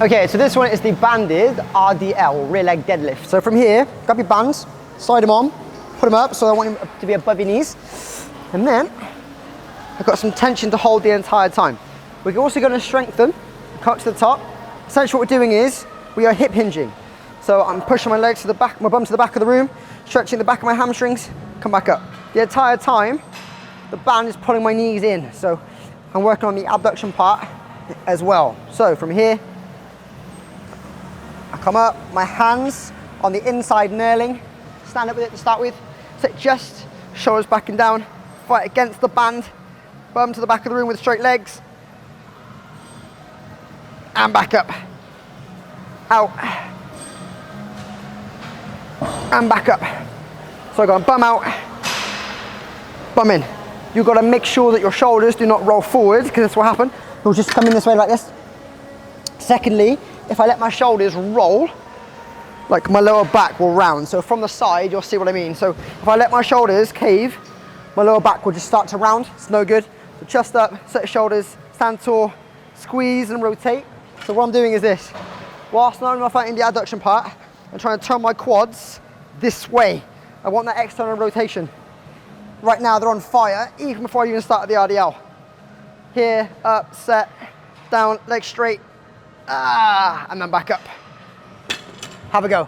Okay, so this one is the banded RDL, rear leg deadlift. So from here, grab your bands, slide them on, put them up, so I want them to be above your knees. And then, I've got some tension to hold the entire time. We're also going to strengthen, come up to the top. Essentially what we're doing is, we are hip hinging. So I'm pushing my legs to the back, my bum to the back of the room, stretching the back of my hamstrings, come back up. The entire time, the band is pulling my knees in. So I'm working on the abduction part as well. So from here, I come up, my hands on the inside knurling, stand up with it to start with. Sit just, shoulders back and down, fight against the band, bum to the back of the room with straight legs, and back up, out, and back up. So I go bum out, bum in. You've got to make sure that your shoulders do not roll forward, because that's what happens. They'll just come in this way like this. Secondly, if I let my shoulders roll, like my lower back will round. So from the side, you'll see what I mean. So if I let my shoulders cave, my lower back will just start to round. It's no good. So chest up, set your shoulders, stand tall, squeeze and rotate. So what I'm doing is this. Whilst I'm fighting the adduction part, I'm trying to turn my quads this way. I want that external rotation. Right now they're on fire, even before I even started the RDL. Here, up, set, down, legs straight, and then back up. Have a go.